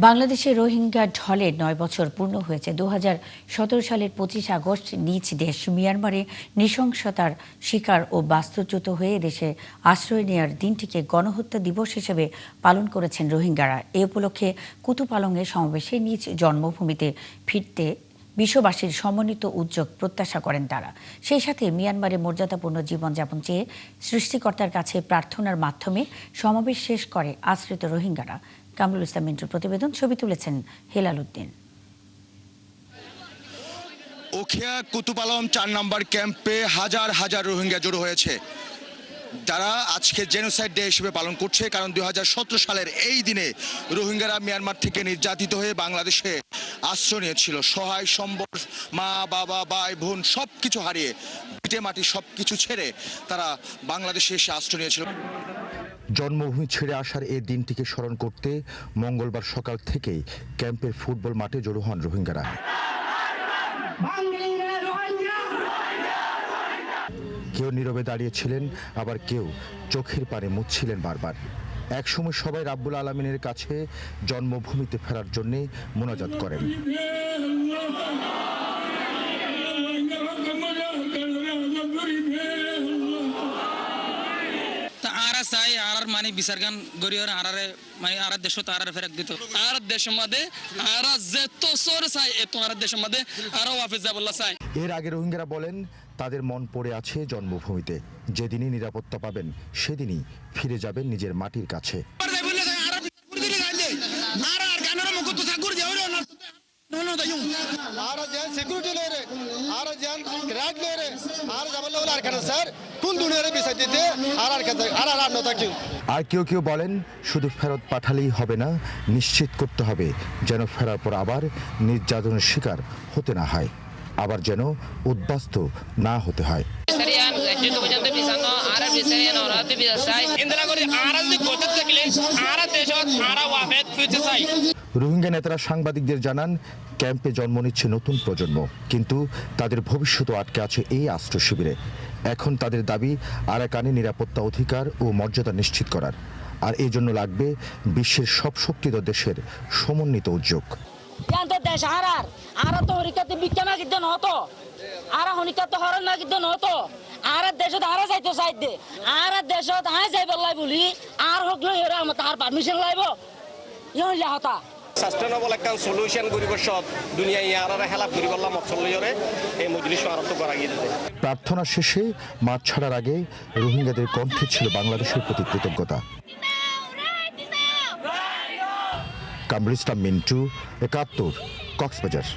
বাংলাদেশে রোহিঙ্গা ঢলের ৯ বছর পূর্ণ হয়েছে। ২০১৭ সালের ২৫ আগস্ট নিজ দেশ মিয়ানমারে নৃশংসতার শিকার ও বাস্তুচ্যুত হয়ে দেশে আশ্রয় নেওয়ার দিনটিকে গণহত্যা দিবস হিসেবে পালন করেছেন রোহিঙ্গারা। এ উপলক্ষে কুতুপালংয়ে সমাবেশে নিজ জন্মভূমিতে ফিরতে বিশ্ববাসীর সমন্বিত উদ্যোগ প্রত্যাশা করেন তারা। সেই সাথে মিয়ানমারে মর্যাদাপূর্ণ জীবনযাপন চেয়ে সৃষ্টিকর্তার কাছে প্রার্থনার মাধ্যমে সমাবেশ শেষ করে আশ্রিত রোহিঙ্গারা। কামরুল ইসলাম মিন্টুর প্রতিবেদন, ছবি তুলেছেন হেলাল উদ্দিন। উখিয়া কুতুপালং ৪ নম্বর ক্যাম্পে হাজার হাজার রোহিঙ্গা জড়ো হয়েছে, যারা আজকে জেনোসাইড ডে হিসেবে পালন করছে। কারণ ২০১৭ সালের এই দিনে রোহিঙ্গারা মিয়ানমার থেকে নির্যাতিত হয়ে বাংলাদেশে আশ্রয় নিয়েছিল। সহায় সম্বল, মা বাবা ভাই বোন সব কিছু হারিয়ে, ভিটে মাটি সব কিছু ছেড়ে তারা বাংলাদেশে এসে আশ্রয় নিয়েছিল। জন্মভূমি ছেড়ে আসার এই দিনটিকে স্মরণ করতে মঙ্গলবার সকাল থেকেই ক্যাম্পের ফুটবল মাঠে জড়ো হন রোহিঙ্গারা। কেউ নীরবে দাঁড়িয়েছিলেন, আবার কেউ চোখের পানি মুছছিলেন বারবার। একসময় সবাই রাব্বুল আলামিনের কাছে জন্মভূমিতে ফেরার জন্য মোনাজাত করেন। চাই আর মানে বিচারগান গরিয়র আরারে মানে আর দেশত আরারে ফেরক দিত আর দেশের মধ্যে আর যেত সর চাই এত আর দেশের মধ্যে আরো ওয়াফিজ যাবল্লা চাই। এর আগে রোহিঙ্গারা বলেন তাদের মন পড়ে আছে জন্মভূমিতে। যেদিনই নিরাপত্তা পাবেন সেদিনই ফিরে যাবেন নিজের মাটির কাছে। আর কেউ কেউ বলেন শুধু ফেরত পাঠালেই হবে না, নিশ্চিত করতে হবে যেন ফেরার পর আবার নির্যাতনের শিকার হতে না হয়, আবার যেন উদ্বাস্ত না হতে হয়। রোহিঙ্গা নেতারা সাংবাদিকদের জানান ক্যাম্পে জন্ম নিচ্ছে নতুন প্রজন্ম, কিন্তু তাদের ভবিষ্যৎও আটকে আছে এই আশ্রয় শিবিরে। এখন তাদের দাবি আরাকানে নিরাপত্তা অধিকার ও মর্যাদা নিশ্চিত করার, আর এই জন্য লাগবে বিশ্বের সব শক্তিধর দেশের সমন্বিত উদ্যোগ। সাস্টেনেবল একটা সলিউশন করিব সব দুনিয়া ইয়ারা হেল্প করিব আল্লাহ মকসলরে এই মজলিস আরম্ভ করা গিয়েছে। প্রার্থনা শেষে মাঠ ছাড়ার আগে রোহিঙ্গাদের কণ্ঠে ছিল বাংলাদেশের প্রতি কৃতজ্ঞতা। কামরুল ইসলাম মিন্টু, ৭১, কক্সবাজার।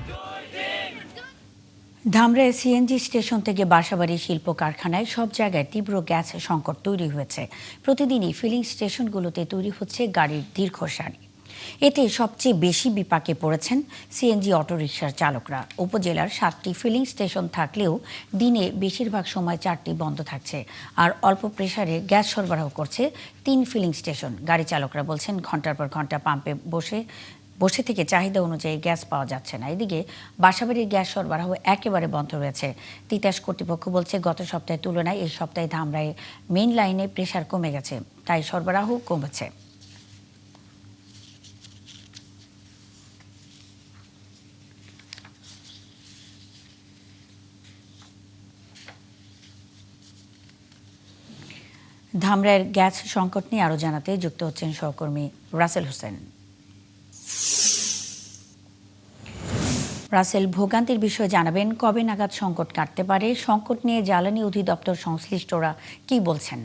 ধামরায় সিএনজি স্টেশন থেকে বাসাবাড়ি শিল্প কারখানায় সব জায়গায় তীব্র গ্যাস সংকট তৈরি হয়েছে। প্রতিদিনই ফিলিং স্টেশনগুলোতে তৈরি হচ্ছে গাড়ির দীর্ঘ সারি। এতে সবচেয়ে বেশি বিপাকে পড়েছেন সিএনজি অটোরিকশার চালকরা। উপজেলার ৭টি ফিলিং স্টেশন থাকলেও দিনে বেশিরভাগ সময় 4টি বন্ধ থাকছে, আর অল্প প্রেসারে গ্যাস সরবরাহ করছে 3 ফিলিং স্টেশন। গাড়ি চালকরা বলছেন ঘন্টার পর ঘন্টা পাম্পে বসে থেকে চাহিদা অনুযায়ী গ্যাস পাওয়া যাচ্ছে না। এদিকে বাসাবাড়ির গ্যাস সরবরাহ একেবারে বন্ধ রয়েছে। তিতাস কর্তৃপক্ষ বলছে গত সপ্তাহের তুলনায় এই সপ্তাহে ধামরায় মেইন লাইনে প্রেসার কমে গেছে, তাই সরবরাহ কমেছে। ধামরায়ের গ্যাস সংকট নিয়ে আরও জানাতে যুক্ত হচ্ছেন সহকর্মী রাসেল হোসেন। রাসেল, ভোগান্তির বিষয়ে জানাবেন, কবে নাগাদ সংকট কাটতে পারে? সংকট নিয়ে জ্বালানি অধিদপ্তর সংশ্লিষ্টরা কি বলছেন?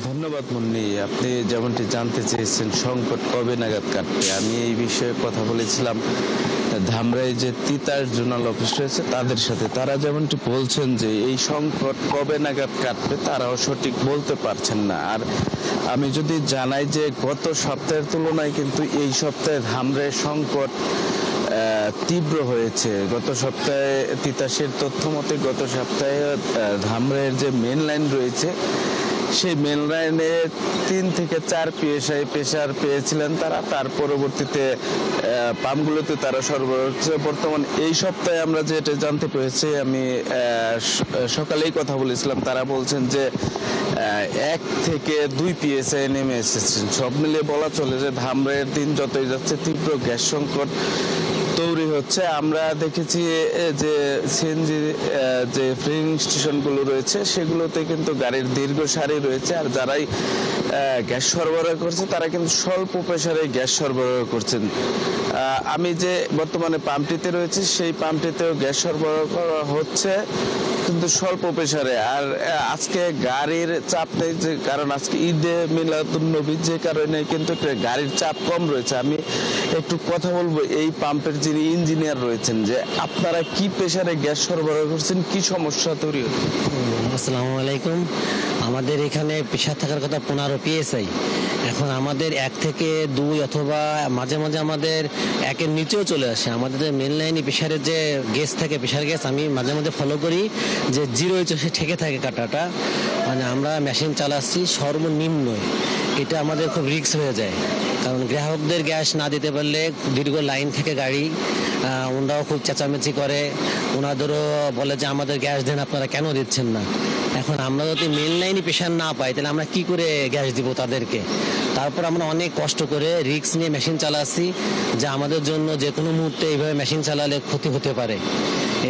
ধন্যবাদ মুন্নি, আপনি যেমনটি জানতে চেয়েছেন সংকট কবে নাগাদ কাটবে, আমি এই বিষয়ে কথা বলেছিলাম ধামরাই যে তিতাস জোনাল অফিস রয়েছে তাদের সাথে। তারা যেমনটি বলছেন যে এই সংকট কবে নাগাদ কাটবে তারাও সঠিক বলতে পারছেন না। আর আমি যদি জানাই যে গত সপ্তাহের তুলনায় কিন্তু এই সপ্তাহে ধামরাই সংকট তীব্র হয়েছে। গত সপ্তাহে তিতাসের তথ্য মতে গত সপ্তাহে ধামরাইয়ের যে মেন লাইন রয়েছে সেই মেন লাইনে 3 থেকে 4 PSI প্রেসার পেয়েছিলেন তারা। তার পরবর্তীতে পাম্পগুলোতে তারা সরবরাহ করছে। বর্তমান এই সপ্তাহে আমরা যেটা জানতে পেরেছি, আমি সকালেই কথা বলেছিলাম, তারা বলছেন যে 1 থেকে 2 PSI নেমে এসেছেন। সব মিলিয়ে বলা চলে যে ধামরাইয়ের দিন যতই যাচ্ছে তীব্র গ্যাস সংকট তৈরি হচ্ছে। আমরা দেখেছি যে সিএনজি যে ফিলিং স্টেশনগুলো রয়েছে সেগুলোতে কিন্তু গাড়ির দীর্ঘ সারি রয়েছে, আর যারাই গ্যাস সরবরাহ করছে তারা কিন্তু স্বল্প প্রেসারে গ্যাস সরবরাহ করছেন। আমি যে বর্তমানে পাম্পটিতে রয়েছে সেই পাম্পটিতেও গ্যাস সরবরাহ করা হচ্ছে, কিন্তু স্বল্প প্রেসারে। আর আজকে গাড়ির চাপ নেই, যে কারণ আজকে ঈদে মিলাদুন্নবী, যে কারণে কিন্তু গাড়ির চাপ কম রয়েছে। আমি একটু কথা বলবো এই পাম্পের যিনি ইঞ্জিনিয়ার রয়েছেন, যে আপনারা কি প্রেসারে গ্যাস সরবরাহ করছেন, কি সমস্যা তৈরি হচ্ছে? আসসালামু আলাইকুম। আমাদের এখানে প্রেসার থাকার কথা 15 PSI। এখন আমাদের 1 থেকে 2 অথবা মাঝে মাঝে আমাদের 1-এর নিচেও চলে আসে। আমাদের যে মেন লাইনে প্রেসারের যে গ্যাস থাকে, প্রেসার গ্যাস আমি মাঝে মাঝে ফলো করি যে 0 সে ঠেকে থাকে কাটাটা। মানে আমরা মেশিন চালাচ্ছি সর্বনিম্ন, এটা আমাদের খুব রিস্ক হয়ে যায়। কারণ গ্রাহকদের গ্যাস না দিতে পারলে দীর্ঘ লাইন থেকে গাড়ি, ওনারাও খুব চেঁচামেচি করে, ওনাদেরও বলে যে আমাদের গ্যাস দেন, আপনারা কেন দিচ্ছেন না। এখন আমরা যদি মেন লাইনে প্রেশার না পাই তাহলে আমরা কি করে গ্যাস দিব তাদেরকে। তারপর আমরা অনেক কষ্ট করে রিস্ক নিয়ে মেশিন চালাচ্ছি, যে আমাদের জন্য যে কোনো মুহূর্তে এইভাবে মেশিন চালালে ক্ষতি হতে পারে।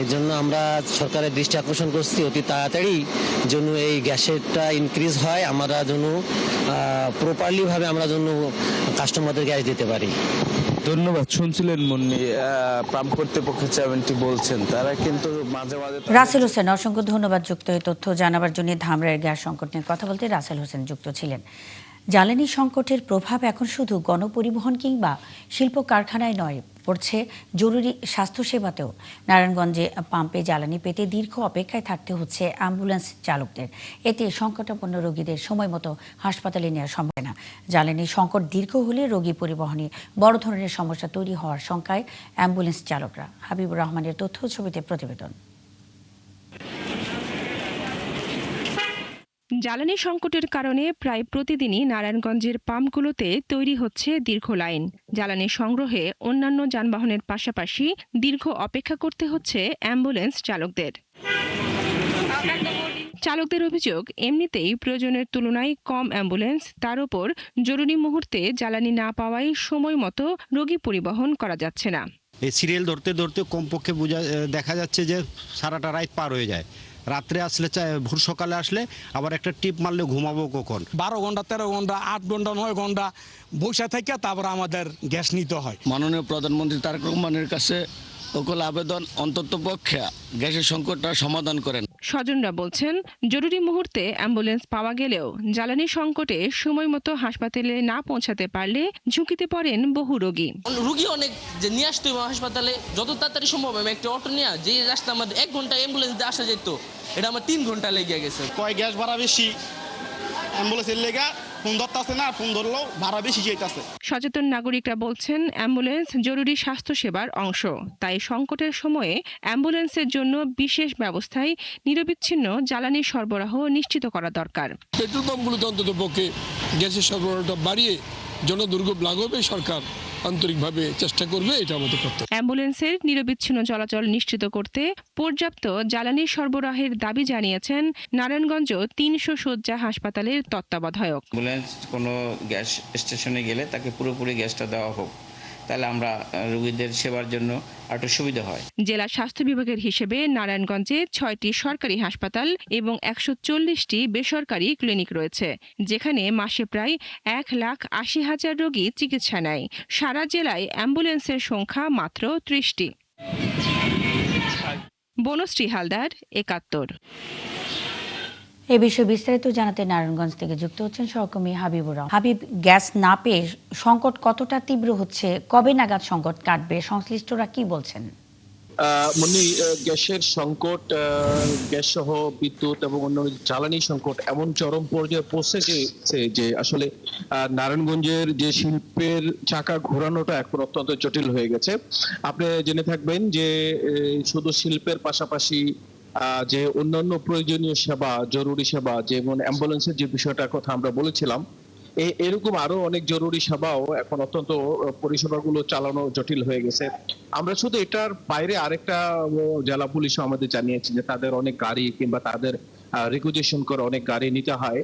এই জন্য আমরা সরকারের দৃষ্টি আকর্ষণ করছি অতি তাড়াতাড়ি যেন এই গ্যাসেরটা ইনক্রিজ হয়, আমরা যেন প্রপারলি ভাবে আমরা যেন কাস্টমারদের গ্যাস দিতে পারি। ধন্যবাদ। শুনছিলেন মুন্নি, পাম্প কর্তৃপক্ষের চেয়ারম্যানটি বলছেন তারা কিন্তু মাঝে মাঝে। রাসেল হোসেন, অসংখ্য ধন্যবাদ যুক্ত এই তথ্য জানাবার জন্য। ধামরাইয়ের গ্যাস সংকট নিয়ে কথা বলতে রাসেল হোসেন যুক্ত ছিলেন। জ্বালানি সংকটের প্রভাব এখন শুধু গণপরিবহন কিংবা শিল্প কারখানায় নয়, পড়ছে জরুরি স্বাস্থ্যসেবাতেও। নারায়ণগঞ্জে পাম্পে জ্বালানি পেতে দীর্ঘ অপেক্ষায় থাকতে হচ্ছে অ্যাম্বুলেন্স চালকদের। এতে সংকটাপন্ন রোগীদের সময় মতো হাসপাতালে নেওয়া সম্ভব না। জ্বালানি সংকট দীর্ঘ হলে রোগী পরিবহনে বড় ধরনের সমস্যা তৈরি হওয়ার শঙ্কায় অ্যাম্বুলেন্স চালকরা। হাবিবুর রহমানের তথ্য ছবিতে প্রতিবেদন। জ্বালানি সংকটের কারণে প্রায় প্রতিদিনই নারায়ণগঞ্জের পাম্পগুলোতে তৈরি হচ্ছে দীর্ঘ লাইন। জ্বালানি সংগ্রহে অন্যান্য যানবাহনের পাশাপাশি দীর্ঘ অপেক্ষা করতে হচ্ছে অ্যাম্বুলেন্স চালকদের। চালকদের অভিযোগ, এমনিতেই প্রয়োজনের তুলনায় কম অ্যাম্বুলেন্স, তার উপর জরুরি মুহূর্তে জ্বালানি না পাওয়ায় সময় মতো রোগী পরিবহন করা যাচ্ছে না। এই সিরিয়াল ধরতে ধরতে কমপক্ষে দেখা যাচ্ছে যে সারাটা রাত পার হয়ে যায়। রাত্রে আসলে ভোর সকালে আসলে আবার একটা টিপ মারলে ঘুমাবো কখন? 12 ঘন্টা 13 ঘন্টা 8 ঘন্টা 9 ঘন্টা বসে থেকে তারপর আমাদের গ্যাস নিতে হয়। মাননীয় প্রধানমন্ত্রী তারেক রহমানের কাছে সকল আবেদন, অন্তত পক্ষে গ্যাসের সংকটটা সমাধান করেন। স্বজনরা বলছেন, জরুরি মুহূর্তে অ্যাম্বুলেন্স পাওয়া গেলেও জ্বালানি সংকটে সময় মতো হাসপাতালে না পৌঁছাতে পারলে ঝুঁকিতে পড়েন বহু রোগী। রুগী অনেক যে নিয়ে আসতে হবে হাসপাতালে যত তাড়াতাড়ি সম্ভব। আমি একটা অটো নিয়ে যে রাস্তা আমাদের 1 ঘন্টা অ্যাম্বুলেন্স দিয়ে আসা যেত, এটা আমার 3 ঘন্টা লেগে গেছে। কয় গ্যাস ভাড়া বেশি, অ্যাম্বুলেন্সের লেগা ফোন ধরতেছে না, ফোন ধরলেও ভাড়া বেশি যেতেছে। সচেতন নাগরিকরা বলছেন, অ্যাম্বুলেন্স জরুরি স্বাস্থ্যসেবার অংশ, তাই সংকটের সময়ে অ্যাম্বুলেন্সের জন্য বিশেষ ব্যবস্থায় নিরবিচ্ছিন্ন জ্বালানি সরবরাহ নিশ্চিত করা দরকার। পেট্রোল পাম্পগুলোতে অন্তত পক্ষে গ্যাসের সরবরাহটা বাড়িয়ে জনদুর্ভোগ লাঘবে সরকার আন্তরিকভাবে চেষ্টা করবে, এটা আমাদের করতে। অ্যাম্বুলেন্সের নিরবিচ্ছিন্ন চলাচল নিশ্চিত করতে পর্যাপ্ত জ্বালানি সরবরাহের দাবি জানিয়েছেন নারায়ণগঞ্জ 300 শয্যা হাসপাতালের তত্ত্বাবধায়ক। অ্যাম্বুলেন্স কোনো গ্যাস স্টেশনে গেলে তাকে পুরোপুরি গ্যাসটা দেওয়া হোক, তাহলে আমরা রোগীদের সেবার জন্য একটু সুবিধা হয়। জেলা স্বাস্থ্য বিভাগের হিসেবে নারায়ণগঞ্জে 6টি সরকারি হাসপাতাল এবং 140টি বেসরকারি ক্লিনিক রয়েছে, যেখানে মাসে প্রায় 1,80,000 রোগী চিকিৎসা নেয়। সারা জেলায় অ্যাম্বুলেন্সের সংখ্যা মাত্র 30টি। বনশ্রী হালদার, 71। এ বিষয়ে বিস্তারিত জানাতে নারায়ণগঞ্জ থেকে যুক্ত হচ্ছেন সহকর্মী হাবিবুর রহমান। হাবিব, গ্যাস না পেয়ে সংকট কতটা তীব্র হচ্ছে, কবে নাগাদ সংকট কাটবে, সংশ্লিষ্টরা কি বলছেন? গ্যাসের সংকট, গ্যাস সহ বিদ্যুৎ এবং অন্যান্য জ্বালানি সংকট এমন চরম পর্যায়ে পৌঁছেছে যে আসলে নারায়ণগঞ্জের যে শিল্পের চাকা ঘোরানোটা এখন অত্যন্ত জটিল হয়ে গেছে। আপনি জেনে থাকবেন যে শুধু শিল্পের পাশাপাশি যে অন্যান্য প্রয়োজনীয় সেবা, জরুরি সেবা, যেমন অ্যাম্বুলেন্সের যে বিষয়টার কথা আমরা বলেছিলাম, এরকম আরো অনেক জরুরি সেবাও এখন অত্যন্ত পরিষেবাগুলো চালানো জটিল হয়ে গেছে। আমরা শুধু এটার বাইরে আরেকটা জেলা পুলিশও আমাদের জানিয়েছে যে তাদের অনেক গাড়ি কিংবা তাদের রিকুইজিশন করে অনেক গাড়ি নিতে হয়,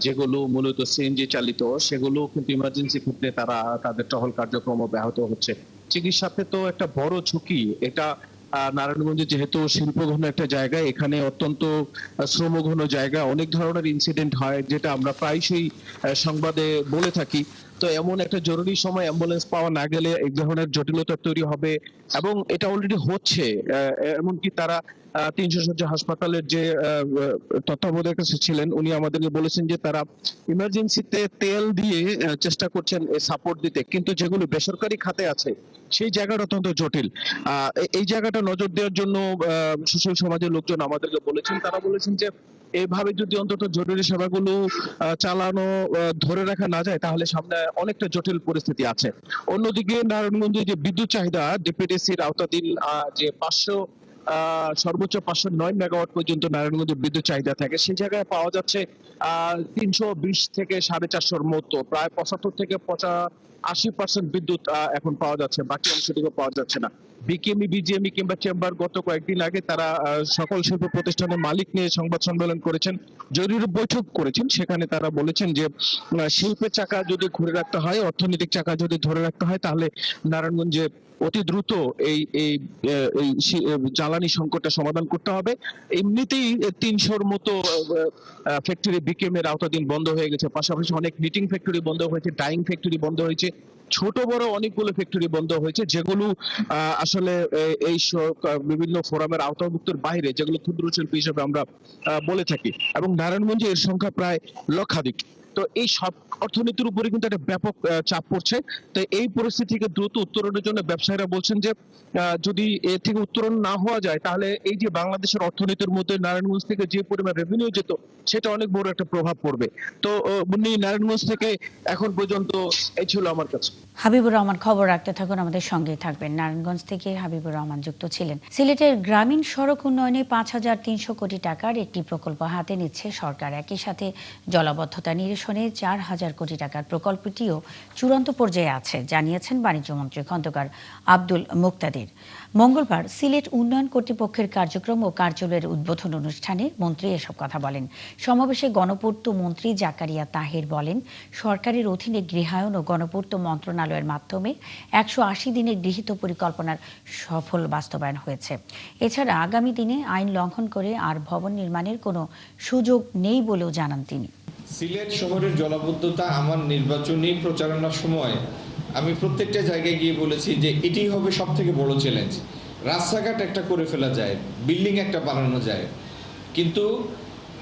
যেগুলো মূলত সিএনজি চালিত, সেগুলো কিন্তু ইমার্জেন্সি ক্ষেত্রে তাদের টহল কার্যক্রম ব্যাহত হচ্ছে। চিকিৎসাতে তো একটা বড় ঝুঁকি এটা। নারায়ণগঞ্জে যেহেতু শিল্পঘন একটা জায়গা, এখানে অত্যন্ত শ্রমঘন জায়গা, অনেক ধরনের ইনসিডেন্ট হয় যেটা আমরা প্রায়শই সংবাদে বলে থাকি। তো এমন একটা জরুরি সময় অ্যাম্বুলেন্স পাওয়া না গেলে এক ধরনের জটিলতা তৈরি হবে, এবং এটা অলরেডি হচ্ছে। এমনকি তারা 300 শয্যা হাসপাতালের যে তত্ত্বাবধায়ক ছিলেন, উনি আমাদেরকে বলেছেন যে তারা ইমার্জেন্সিতে তেল দিয়ে চেষ্টা করছেন সাপোর্ট দিতে, কিন্তু যেগুলো বেসরকারি খাতে আছে সেই জায়গাটা অত্যন্ত জটিল। এই জায়গাটা নজর দেওয়ার জন্য সুশীল সমাজের লোকজন আমাদেরকে বলেছেন। তারা বলেছেন যে এইভাবে যদি অন্তত জরুরি সেবাগুলো চালানো ধরে রাখা না যায়, তাহলে সামনে অনেকটা জটিল পরিস্থিতি আছে। অন্যদিকে নারায়ণগঞ্জে যে বিদ্যুৎ চাহিদা ডিপিডিসির আওতাধীন যে 500 সর্বোচ্চ 509 মেগাওয়াট পর্যন্ত নারায়ণগঞ্জে বিদ্যুৎ চাহিদা থাকে, সেই জায়গায় পাওয়া যাচ্ছে 320 থেকে 450-র মতো, প্রায় 75 থেকে 80% বিদ্যুৎ এখন পাওয়া যাচ্ছে, বাকি অংশটুকু পাওয়া যাচ্ছে না। বিকেএমই, বিজিএমই কিংবা চেম্বার গত কয়েকদিন আগে তারা সকল শিল্প প্রতিষ্ঠানের মালিক নিয়ে সংবাদ সম্মেলন করেছেন, জরুরি বৈঠক করেছেন। সেখানে তারা বলেছেন যে শিল্পের চাকা যদি ঘুরে রাখতে হয়, অর্থনৈতিক চাকা যদি ধরে রাখতে হয়, তাহলে নারায়ণগঞ্জে অতি দ্রুত এই জ্বালানি সংকটটা সমাধান করতে হবে। এমনিতেই 300-র মতো ফ্যাক্টরি বিকেএম এর আওতাধীন বন্ধ হয়ে গেছে, পাশাপাশি অনেক নিটিং ফ্যাক্টরি বন্ধ হয়েছে, ডাইং ফ্যাক্টরি বন্ধ হয়েছে, ছোট বড় অনেকগুলো ফ্যাক্টরি বন্ধ হয়েছে, যেগুলো আসলে এই বিভিন্ন ফোরামের আওতাভুক্তের বাইরে, যেগুলো ক্ষুদ্র শিল্প হিসেবে আমরা বলে থাকি, এবং নারায়ণগঞ্জে এর সংখ্যা প্রায় লক্ষাধিক। তো এই সব অর্থনীতির উপরে কিন্তু একটা ব্যাপক চাপ পড়ছে। তো এই পরিস্থিতি থেকে দ্রুত উত্তরণের জন্য ব্যবসায়ীরা বলছেন যে যদি এ থেকে উত্তরণ না হওয়া যায়, তাহলে এই যে বাংলাদেশের অর্থনীতির মধ্যে নারায়ণগঞ্জ থেকে যে পরিমাণ রেভিনিউ যেত, সেটা অনেক বড় একটা প্রভাব পড়বে। তো নারায়ণগঞ্জ থেকে এখন পর্যন্ত এই ছিল আমার কাছে। হাবিবুর রহমান, খবর রাখতে থাকুন, আমাদের সঙ্গেই থাকবেন। নারায়ণগঞ্জ থেকে হাবিবুর রহমান যুক্ত ছিলেন। সিলেটের গ্রামীণ সড়ক উন্নয়নে 5300 কোটি টাকার একটি প্রকল্প হাতে নিচ্ছে সরকার। একই সাথে জলাবদ্ধতা নিরসনে 4000 কোটি টাকার প্রকল্পটিও চূড়ান্ত পর্যায়ে আছে, জানিয়েছেন বাণিজ্যমন্ত্রী খন্দকার আব্দুল মুক্তাদির। মঙ্গলবার সিলেট উন্নয়ন কর্তৃপক্ষের কার্যক্রম ও কার্যালয়ের উদ্বোধন অনুষ্ঠানে মন্ত্রী এসব কথা বলেন। সমাবেশে গণপূর্ত মন্ত্রী জাকারিয়া তাহের বলেন, সরকারের অধীনে গৃহায়ন ও গণপূর্ত মন্ত্রণালয়ের মাধ্যমে 180 দিনে গৃহীত পরিকল্পনার সফল বাস্তবায়ন হয়েছে। এছাড়া আগামী দিনে আইন লঙ্ঘন করে আর ভবন নির্মাণের কোনো সুযোগ নেই বলেও জানান তিনি। সিলেট শহরের জলাবদ্ধতা আমার নির্বাচনী প্রচারণার সময় আমি প্রত্যেকটা জায়গায় গিয়ে বলেছি যে এটি হবে সব থেকে বড় চ্যালেঞ্জ। রাস্তাঘাট একটা করে ফেলা যায়, বিল্ডিং একটা বানানো যায়, কিন্তু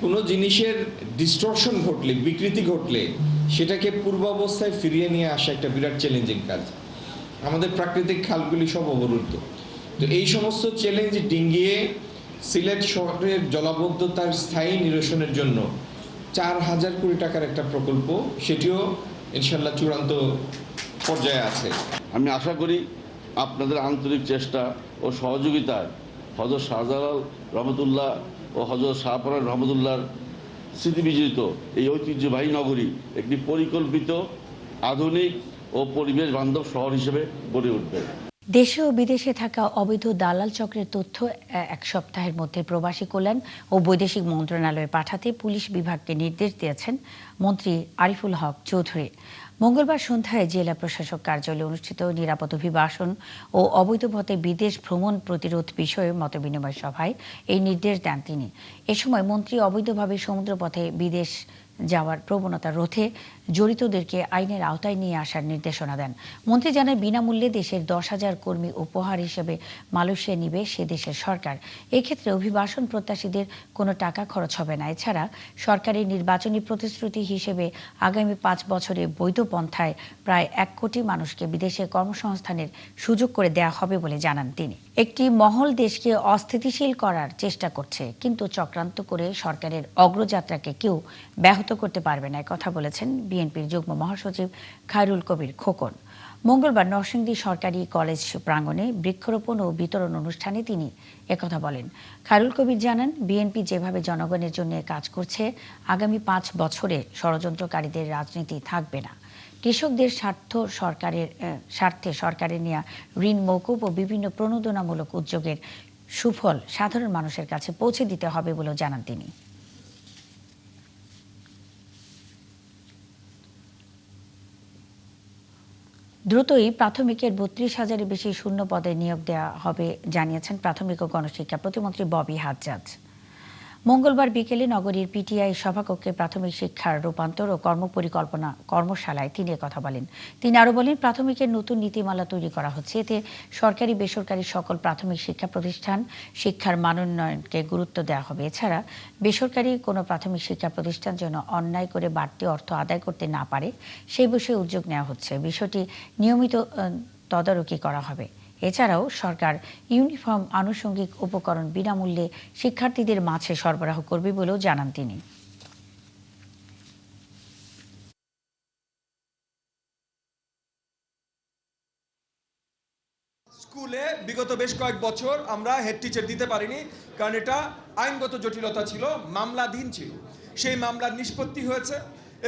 কোনো জিনিসের ডিস্টরশন ঘটলে, বিকৃতি ঘটলে সেটাকে পূর্বাবস্থায় ফিরিয়ে নিয়ে আসা একটা বিরাট চ্যালেঞ্জিং কাজ। আমাদের প্রাকৃতিক খালগুলি সব অবরুদ্ধ। তো এই সমস্ত চ্যালেঞ্জ ডিঙ্গিয়ে সিলেট শহরের জলাবদ্ধতার স্থায়ী নিরসনের জন্য 4000 কোটি টাকার একটা প্রকল্প, সেটিও ইনশাল্লাহ চূড়ান্ত পর্যায়ে আছে। আমি আশা করি আপনাদের আন্তরিক চেষ্টা ও সহযোগিতায় হযরত শাহজালাল রহমতুল্লাহ ও হযরত শাহপরান রহমতুল্লাহর স্মৃতিবিজড়িত এই ঐতিহ্যবাহী নগরী একটি পরিকল্পিত, আধুনিক ও পরিবেশ বান্ধব শহর হিসেবে গড়ে উঠবে। দেশে ও বিদেশে থাকা অবৈধ দালাল চক্রের তথ্য এক সপ্তাহের মধ্যে প্রবাসী কল্যাণ ও বৈদেশিক মন্ত্রণালয়ে পাঠাতে পুলিশ বিভাগকে নির্দেশ দিয়েছেন মন্ত্রী আরিফুল হক চৌধুরী। মঙ্গলবার সন্ধ্যায় জেলা প্রশাসক কার্যালয়ে অনুষ্ঠিত নিরাপদ অভিবাসন ও অবৈধ পথে বিদেশ ভ্রমণ প্রতিরোধ বিষয়ে মতবিনিময় সভায় এই নির্দেশ দেন তিনি। এ সময় মন্ত্রী অবৈধভাবে সমুদ্রপথে বিদেশ যাওয়ার প্রবণতা রোধে জড়িতদেরকে আইনের আওতায় নিয়ে আসার নির্দেশনা দেন। মন্ত্রী জানান, বিনামূল্যে দেশের 10,000 কর্মী উপহার হিসেবে মালয়েশিয়া নিবে সে দেশের সরকার। এক্ষেত্রে অভিবাসন প্রত্যাশীদের কোনো টাকা খরচ হবে না। এছাড়া সরকারের নির্বাচনী প্রতিশ্রুতি হিসেবে আগামী 5 বছরে বৈধ পন্থায় প্রায় 1 কোটি মানুষকে বিদেশে কর্মসংস্থানের সুযোগ করে দেওয়া হবে বলে জানান তিনি। একটি মহল দেশকে অস্থিতিশীল করার চেষ্টা করছে, কিন্তু চক্রান্ত করে সরকারের অগ্রযাত্রাকে কেউ ব্যাহত করতে পারবে না, কথা বলেছেন বিএনপির যুগ্ম মহাসচিব খায়রুল কবির খোকন। মঙ্গলবার নরসিংদী সরকারি কলেজ প্রাঙ্গণে বৃক্ষরোপণ ও বিতরণ অনুষ্ঠানে তিনি একথা বলেন। খায়রুল কবির জানান, বিএনপি যেভাবে জনগণের জন্য কাজ করছে, আগামী 5 বছরে ষড়যন্ত্রকারীদের রাজনীতি থাকবে না। কৃষকদের স্বার্থে সরকারের নেওয়া ঋণ মওকুফ ও বিভিন্ন প্রণোদনামূলক উদ্যোগের সুফল সাধারণ মানুষের কাছে পৌঁছে দিতে হবে বলেও জানান তিনি। দ্রুতই প্রাথমিকের 32,000-এর বেশি শূন্য পদে নিয়োগ দেওয়া হবে জানিয়েছেন প্রাথমিক ও গণশিক্ষা প্রতিমন্ত্রী ববি হাজ্জাজ। মঙ্গলবার বিকেলে নগরীর পিটিআই সভাকক্ষে প্রাথমিক শিক্ষার রূপান্তর ও কর্মপরিকল্পনা কর্মশালায় তিনি কথা বলেন। তিনি আরও বলেন, প্রাথমিকের নতুন নীতিমালা তৈরি করা হচ্ছে। এতে সরকারি বেসরকারি সকল প্রাথমিক শিক্ষা প্রতিষ্ঠান শিক্ষার মানোন্নয়নকে গুরুত্ব দেওয়া হবে। এছাড়া বেসরকারি কোনো প্রাথমিক শিক্ষা প্রতিষ্ঠান যেন অন্যায় করে বাড়তি অর্থ আদায় করতে না পারে সেই বিষয়ে উদ্যোগ নেওয়া হচ্ছে। বিষয়টি নিয়মিত তদারকি করা হবে। এছাড়াও সরকার ইউনিফর্ম আনুষঙ্গিক উপকরণ বিনামূল্যে শিক্ষার্থীদের মাঝে সরবরাহ করবে বলেও জানান তিনি। স্কুলে বিগত বেশ কয়েক বছর আমরা হেড টিচার দিতে পারিনি, কারণ এটা আইনগত জটিলতা ছিল, মামলাধীন ছিল। সেই মামলার নিষ্পত্তি হয়েছে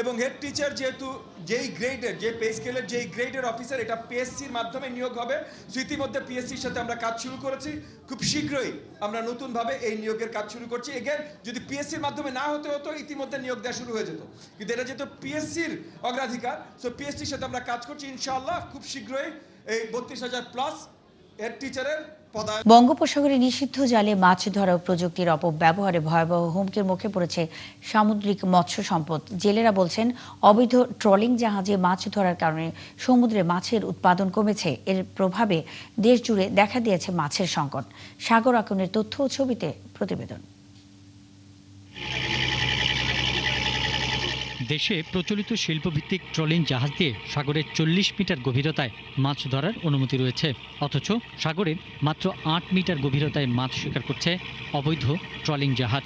এবং হেড টিচার যেহেতু যেই গ্রেডের, যে পে স্কেলের যেই গ্রেডের অফিসার, এটা পিএসসির মাধ্যমে নিয়োগ হবে। ইতিমধ্যে পিএসসির সাথে আমরা কাজ শুরু করেছি। খুব শীঘ্রই আমরা নতুনভাবে এই নিয়োগের কাজ শুরু করছি। এগেন, যদি পিএসসির মাধ্যমে না হতে হতো, ইতিমধ্যে নিয়োগ দেওয়া শুরু হয়ে যেত, কিন্তু এটা যেহেতু পিএসসির অগ্রাধিকার, সো পিএসসির সাথে আমরা কাজ করছি। ইনশাআল্লাহ খুব শীঘ্রই এই 32,000+ হেড টিচারের বঙ্গোপসাগরে নিষিদ্ধ জালে মাছ ধরা প্রযুক্তির অপব্যবহারে ভয়াবহ হুমকির মুখে পড়েছে সামুদ্রিক মৎস্য সম্পদ। জেলেরা বলছেন, অবৈধ ট্রলিং জাহাজে মাছ ধরার কারণে সমুদ্রে মাছের উৎপাদন কমেছে। এর প্রভাবে দেশ জুড়ে দেখা দিয়েছে মাছের সংকট। সাগর আকনের তথ্য ও ছবিতে প্রতিবেদন। দেশে প্রচলিত শিল্পভিত্তিক ট্রলিং জাহাজ দিয়ে সাগরের 40 মিটার গভীরতায় মাছ ধরার অনুমতি রয়েছে, অথচ সাগরের মাত্র 8 মিটার গভীরতায় মাছ শিকার করছে অবৈধ ট্রলিং জাহাজ।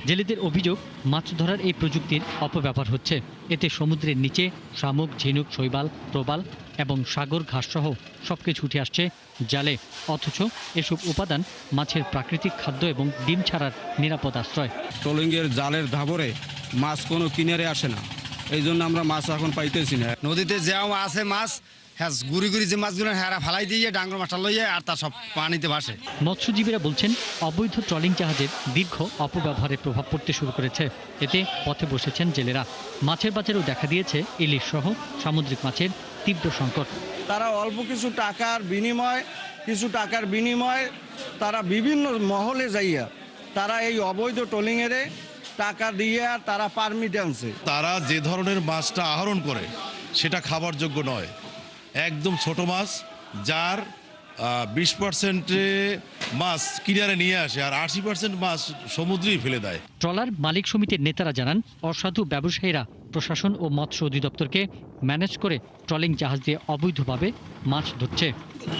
জেলেদের অভিযোগ, মাছ ধরার এই প্রযুক্তির অপব্যবহার হচ্ছে। এতে সমুদ্রের নিচে শামুক, ঝিনুক, শৈবাল, প্রবাল এবং সাগর ঘাসসহ সবকিছু উঠে আসছে জালে, অথচ এসব উপাদান মাছের প্রাকৃতিক খাদ্য এবং ডিম ছাড়ার নিরাপদ আশ্রয়। ট্রলিংয়ের জালের ধাবরে মাছ কোনো কিনারে আসে না, এই জন্য আমরা মাছ এখন পাইতেছি না। নদীতে যে আছে মাছ, হ্যাঁ, গুড়ি গুড়ি যে মাছগুলো হেরা ফালাই দিয়ে ডাঙ্গর মাছটা লইয়ে আর তা সব পানিতে ভাসে। মৎস্যজীবীরা বলছেন, অবৈধ ট্রলিং জাহাজের দীর্ঘ অপব্যবহারের প্রভাব পড়তে শুরু করেছে। এতে পথে বসেছেন জেলেরা। মাছের বাজারেও দেখা দিয়েছে ইলিশ সহ সামুদ্রিক মাছের তীব্র সংকট। তারা অল্প কিছু টাকার বিনিময়ে তারা বিভিন্ন মহলে যাইয়া তারা এই অবৈধ ট্রলিংয়ের টাকা দিয়ে তারা পারমিট আনছে। তারা যে ধরনের মাছটা আহরণ করে সেটা খাবার যোগ্য নয়, একদম ছোট মাছ, যার 20% মাছ কিনারে নিয়ে আসে আর 80% মাছ সমুদ্রেই ফেলে দেয়। ট্রলার মালিক সমিতির নেতারা জানান, অসাধু ব্যবসায়ীরা প্রশাসন ও মৎস্য অধিদপ্তরকে ম্যানেজ করে ট্রলিং জাহাজ দিয়ে অবৈধভাবে মাছ ধরছে।